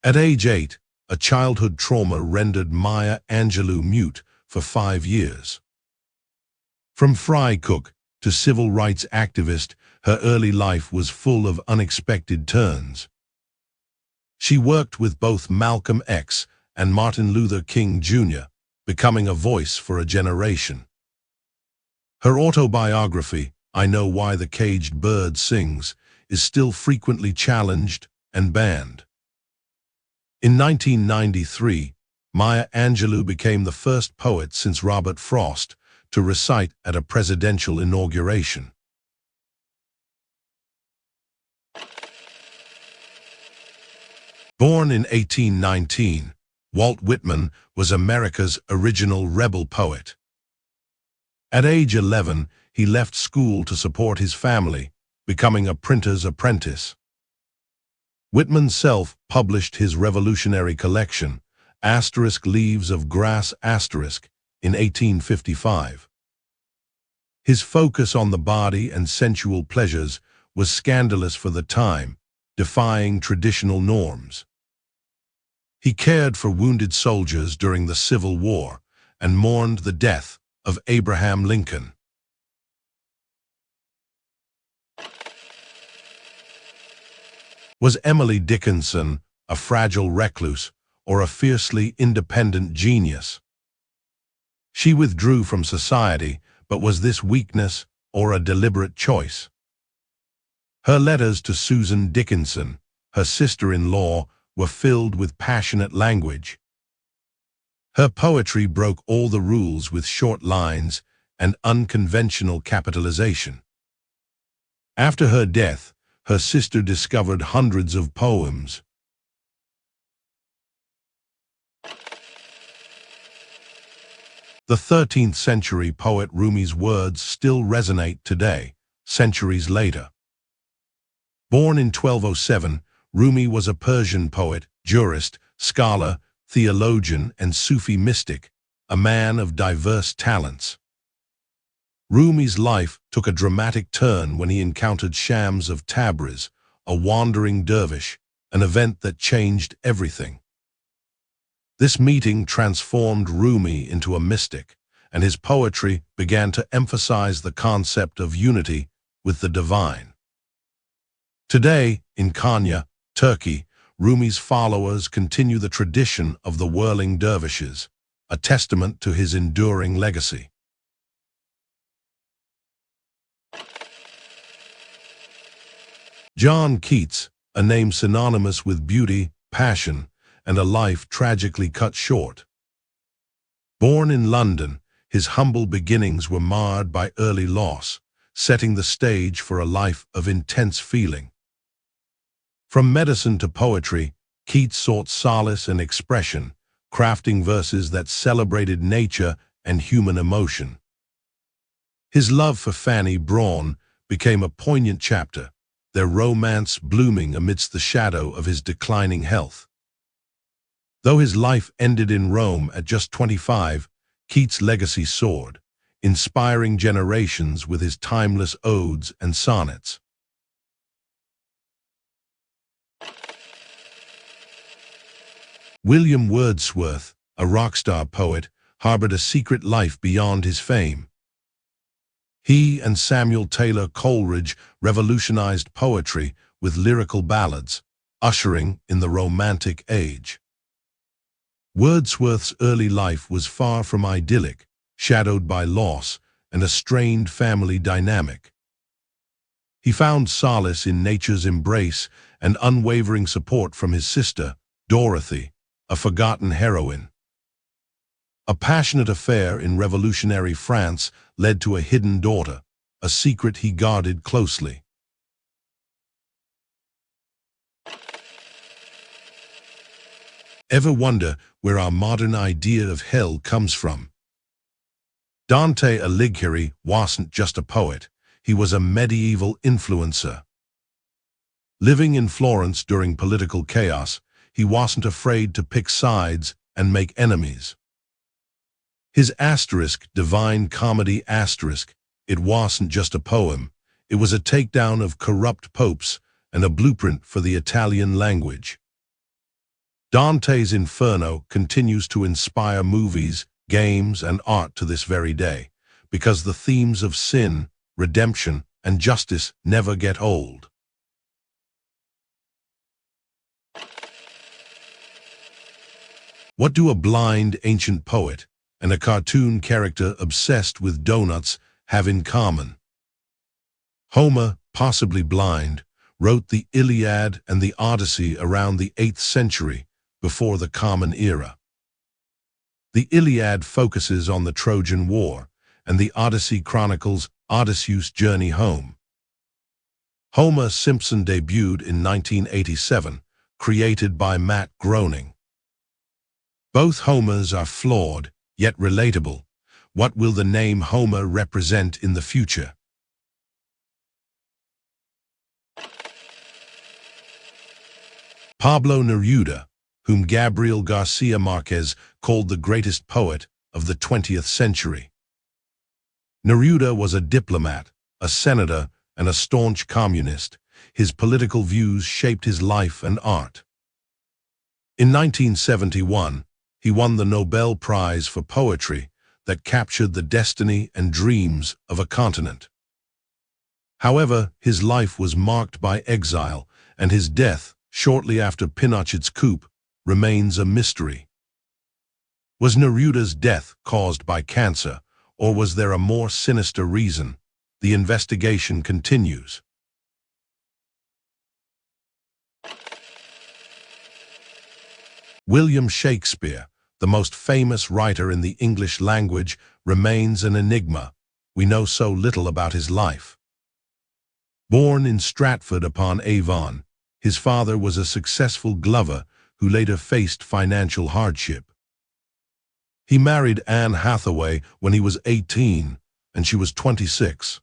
At age 8, a childhood trauma rendered Maya Angelou mute for 5 years. From fry cook to civil rights activist, her early life was full of unexpected turns. She worked with both Malcolm X and Martin Luther King Jr., becoming a voice for a generation. Her autobiography, I Know Why the Caged Bird Sings, is still frequently challenged and banned. In 1993, Maya Angelou became the first poet since Robert Frost to recite at a presidential inauguration. Born in 1819, Walt Whitman was America's original rebel poet. At age 11, he left school to support his family, becoming a printer's apprentice. Whitman self-published his revolutionary collection, *Leaves of Grass*, in 1855. His focus on the body and sensual pleasures was scandalous for the time, defying traditional norms. He cared for wounded soldiers during the Civil War and mourned the death of Abraham Lincoln. Was Emily Dickinson a fragile recluse or a fiercely independent genius? She withdrew from society, but was this weakness or a deliberate choice? Her letters to Susan Dickinson, her sister-in-law, were filled with passionate language. Her poetry broke all the rules with short lines and unconventional capitalization. After her death, her sister discovered hundreds of poems. The 13th century poet Rumi's words still resonate today, centuries later. Born in 1207, Rumi was a Persian poet, jurist, scholar, theologian, and Sufi mystic, a man of diverse talents. Rumi's life took a dramatic turn when he encountered Shams of Tabriz, a wandering dervish, an event that changed everything. This meeting transformed Rumi into a mystic, and his poetry began to emphasize the concept of unity with the divine. Today, in Konya, Turkey, Rumi's followers continue the tradition of the whirling dervishes, a testament to his enduring legacy. John Keats, a name synonymous with beauty, passion, and a life tragically cut short. Born in London, his humble beginnings were marred by early loss, setting the stage for a life of intense feeling. From medicine to poetry, Keats sought solace and expression, crafting verses that celebrated nature and human emotion. His love for Fanny Brawne became a poignant chapter, their romance blooming amidst the shadow of his declining health. Though his life ended in Rome at just 25, Keats' legacy soared, inspiring generations with his timeless odes and sonnets. William Wordsworth, a rock star poet, harbored a secret life beyond his fame. He and Samuel Taylor Coleridge revolutionized poetry with lyrical ballads, ushering in the Romantic Age. Wordsworth's early life was far from idyllic, shadowed by loss and a strained family dynamic. He found solace in nature's embrace and unwavering support from his sister, Dorothy, a forgotten heroine. A passionate affair in revolutionary France led to a hidden daughter, a secret he guarded closely. Ever wonder where our modern idea of hell comes from? Dante Alighieri wasn't just a poet, he was a medieval influencer. Living in Florence during political chaos, he wasn't afraid to pick sides and make enemies. His Divine Comedy it wasn't just a poem, it was a takedown of corrupt popes and a blueprint for the Italian language. Dante's Inferno continues to inspire movies, games, and art to this very day, because the themes of sin, redemption, and justice never get old. What do a blind ancient poet and a cartoon character obsessed with donuts have in common? Homer, possibly blind, wrote the Iliad and the Odyssey around the 8th century, before the Common Era. The Iliad focuses on the Trojan War, and the Odyssey chronicles Odysseus' journey home. Homer Simpson debuted in 1987, created by Matt Groening. Both Homers are flawed, yet relatable. What will the name Homer represent in the future? Pablo Neruda, whom Gabriel Garcia Marquez called the greatest poet of the 20th century. Neruda was a diplomat, a senator, and a staunch communist. His political views shaped his life and art. In 1971, he won the Nobel Prize for Poetry that captured the destiny and dreams of a continent. However, his life was marked by exile, and his death, shortly after Pinochet's coup, remains a mystery. Was Neruda's death caused by cancer, or was there a more sinister reason? The investigation continues. William Shakespeare, the most famous writer in the English language, remains an enigma. We know so little about his life. Born in Stratford-upon-Avon, his father was a successful glover who later faced financial hardship. He married Anne Hathaway when he was 18, and she was 26.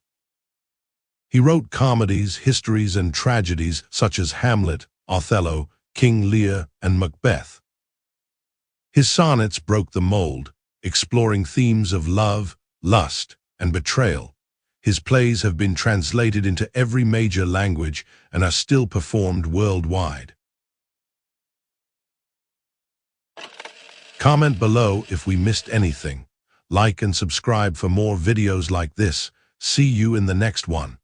He wrote comedies, histories, and tragedies such as Hamlet, Othello, King Lear, and Macbeth. His sonnets broke the mold, exploring themes of love, lust, and betrayal. His plays have been translated into every major language and are still performed worldwide. Comment below if we missed anything. Like and subscribe for more videos like this. See you in the next one.